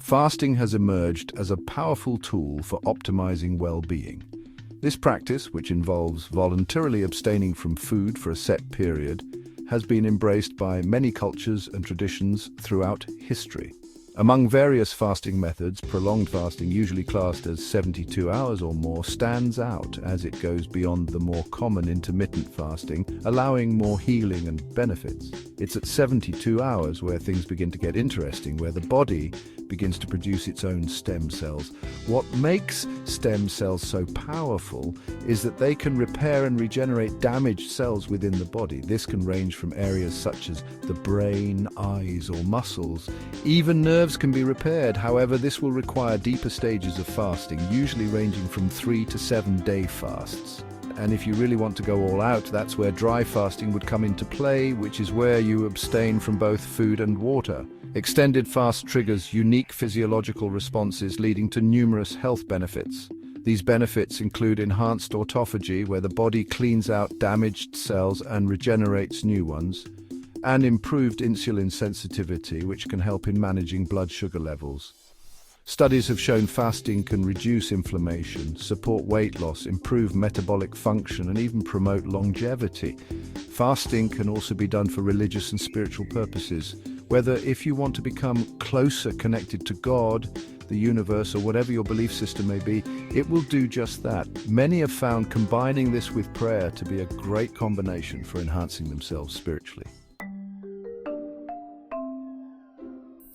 fasting has emerged as a powerful tool for optimizing well-being. This practice, which involves voluntarily abstaining from food for a set period, has been embraced by many cultures and traditions throughout history. Among various fasting methods, prolonged fasting, usually classed as 72 hours or more, stands out as it goes beyond the more common intermittent fasting, allowing more healing and benefits. It's at 72 hours where things begin to get interesting, where the body begins to produce its own stem cells. What makes stem cells so powerful is that they can repair and regenerate damaged cells within the body. This can range from areas such as the brain, eyes, or muscles. Even nerves can be repaired. However, this will require deeper stages of fasting, usually ranging from 3 to 7 day fasts. And if you really want to go all out, that's where dry fasting would come into play, which is where you abstain from both food and water. Extended fast triggers unique physiological responses, leading to numerous health benefits. These benefits include enhanced autophagy, where the body cleans out damaged cells and regenerates new ones, and improved insulin sensitivity, which can help in managing blood sugar levels. Studies have shown fasting can reduce inflammation, support weight loss, improve metabolic function, and even promote longevity. Fasting can also be done for religious and spiritual purposes, whether if you want to become closer connected to God, the universe, or whatever your belief system may be, it will do just that. Many have found combining this with prayer to be a great combination for enhancing themselves spiritually.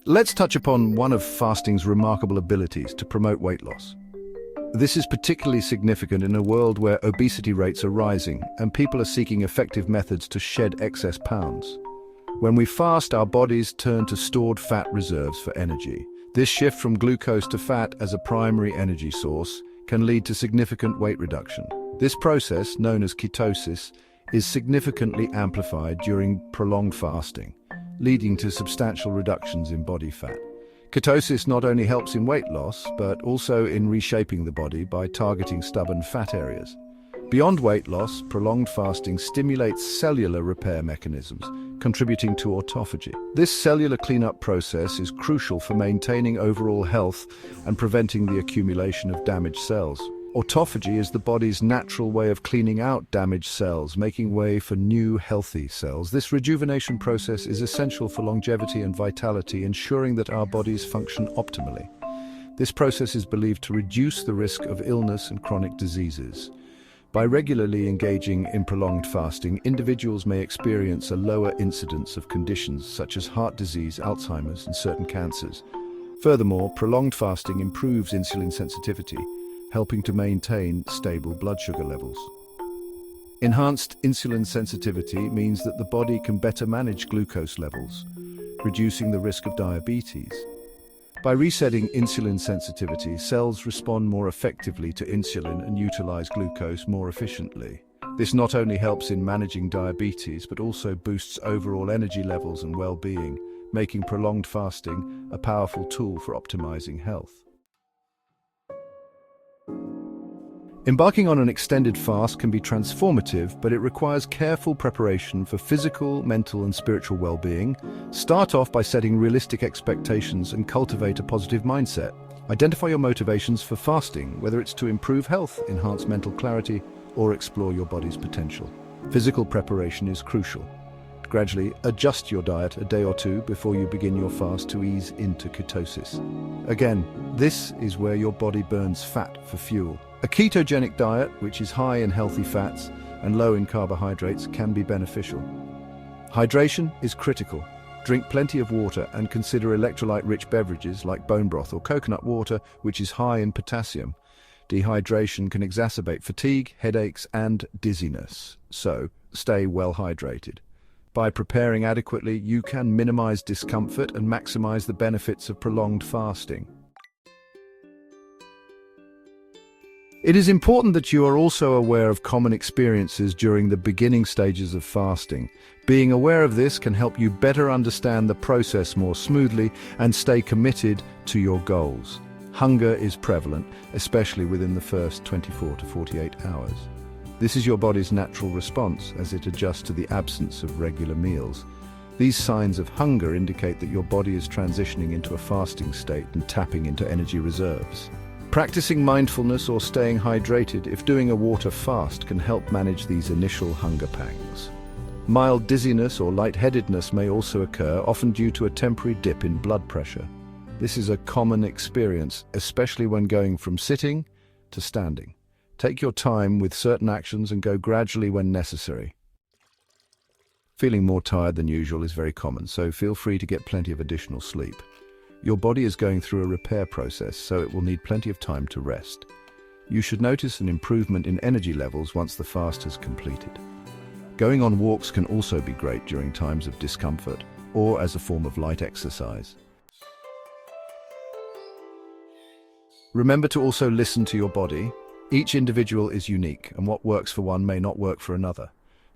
Let's touch upon one of fasting's remarkable abilities to promote weight loss. This is particularly significant in a world where obesity rates are rising and people are seeking effective methods to shed excess pounds. When we fast, our bodies turn to stored fat reserves for energy. This shift from glucose to fat as a primary energy source can lead to significant weight reduction. This process, known as ketosis, is significantly amplified during prolonged fasting, leading to substantial reductions in body fat. Ketosis not only helps in weight loss, but also in reshaping the body by targeting stubborn fat areas. Beyond weight loss, prolonged fasting stimulates cellular repair mechanisms, contributing to autophagy. This cellular cleanup process is crucial for maintaining overall health and preventing the accumulation of damaged cells. Autophagy is the body's natural way of cleaning out damaged cells, making way for new, healthy cells. This rejuvenation process is essential for longevity and vitality, ensuring that our bodies function optimally. This process is believed to reduce the risk of illness and chronic diseases. By regularly engaging in prolonged fasting, individuals may experience a lower incidence of conditions such as heart disease, Alzheimer's, and certain cancers. Furthermore, prolonged fasting improves insulin sensitivity, helping to maintain stable blood sugar levels. Enhanced insulin sensitivity means that the body can better manage glucose levels, reducing the risk of diabetes. By resetting insulin sensitivity, cells respond more effectively to insulin and utilize glucose more efficiently. This not only helps in managing diabetes, but also boosts overall energy levels and well-being, making prolonged fasting a powerful tool for optimizing health. Embarking on an extended fast can be transformative, but it requires careful preparation for physical, mental, and spiritual well-being. Start off by setting realistic expectations and cultivate a positive mindset. Identify your motivations for fasting, whether it's to improve health, enhance mental clarity, or explore your body's potential. Physical preparation is crucial. Gradually adjust your diet a day or two before you begin your fast to ease into ketosis. Again, this is where your body burns fat for fuel. A ketogenic diet, which is high in healthy fats and low in carbohydrates, can be beneficial. Hydration is critical. Drink plenty of water and consider electrolyte-rich beverages like bone broth or coconut water, which is high in potassium. Dehydration can exacerbate fatigue, headaches, and dizziness, so stay well hydrated. By preparing adequately, you can minimize discomfort and maximize the benefits of prolonged fasting. It is important that you are also aware of common experiences during the beginning stages of fasting. Being aware of this can help you better understand the process more smoothly and stay committed to your goals. Hunger is prevalent, especially within the first 24 to 48 hours. This is your body's natural response as it adjusts to the absence of regular meals. These signs of hunger indicate that your body is transitioning into a fasting state and tapping into energy reserves. Practicing mindfulness or staying hydrated, if doing a water fast, can help manage these initial hunger pangs. Mild dizziness or lightheadedness may also occur, often due to a temporary dip in blood pressure. This is a common experience, especially when going from sitting to standing. Take your time with certain actions and go gradually when necessary. Feeling more tired than usual is very common, so feel free to get plenty of additional sleep. Your body is going through a repair process, so it will need plenty of time to rest. You should notice an improvement in energy levels once the fast has completed. Going on walks can also be great during times of discomfort or as a form of light exercise. Remember to also listen to your body. Each individual is unique, and what works for one may not work for another.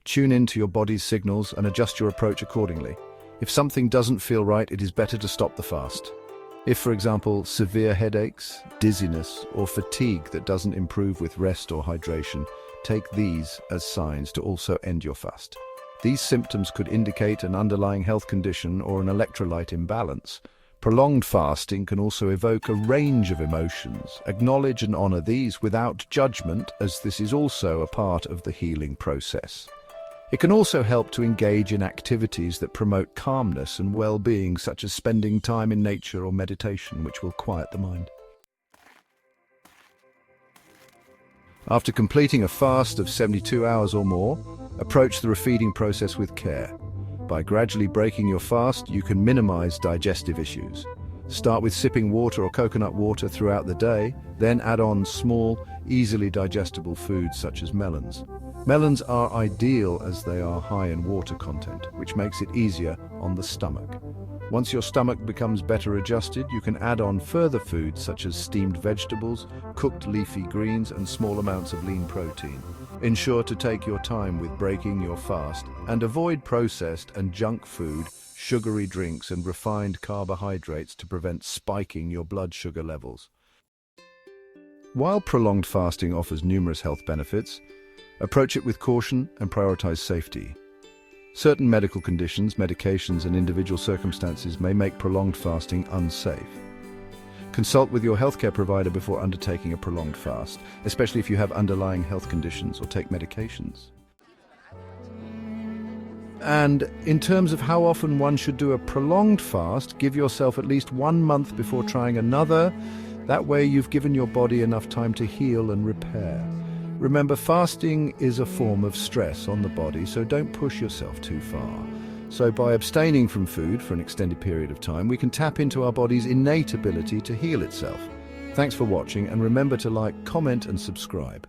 Tune in to your body's signals and adjust your approach accordingly. If something doesn't feel right, it is better to stop the fast. If, for example, severe headaches, dizziness, or fatigue that doesn't improve with rest or hydration, take these as signs to also end your fast. These symptoms could indicate an underlying health condition or an electrolyte imbalance. Prolonged fasting can also evoke a range of emotions. Acknowledge and honor these without judgment, as this is also a part of the healing process. It can also help to engage in activities that promote calmness and well-being, such as spending time in nature or meditation, which will quiet the mind. After completing a fast of 72 hours or more, approach the refeeding process with care. By gradually breaking your fast, you can minimize digestive issues. Start with sipping water or coconut water throughout the day, then add on small, easily digestible foods such as melons. Melons are ideal as they are high in water content, which makes it easier on the stomach. Once your stomach becomes better adjusted, you can add on further foods such as steamed vegetables, cooked leafy greens, and small amounts of lean protein. Ensure to take your time with breaking your fast and avoid processed and junk food, sugary drinks, and refined carbohydrates to prevent spiking your blood sugar levels. While prolonged fasting offers numerous health benefits, approach it with caution and prioritize safety. Certain medical conditions, medications, and individual circumstances may make prolonged fasting unsafe. Consult with your healthcare provider before undertaking a prolonged fast, especially if you have underlying health conditions or take medications. And in terms of how often one should do a prolonged fast, give yourself at least 1 month before trying another. That way you've given your body enough time to heal and repair. Remember, fasting is a form of stress on the body, so don't push yourself too far. So by abstaining from food for an extended period of time, we can tap into our body's innate ability to heal itself. Thanks for watching, and remember to like, comment, and subscribe.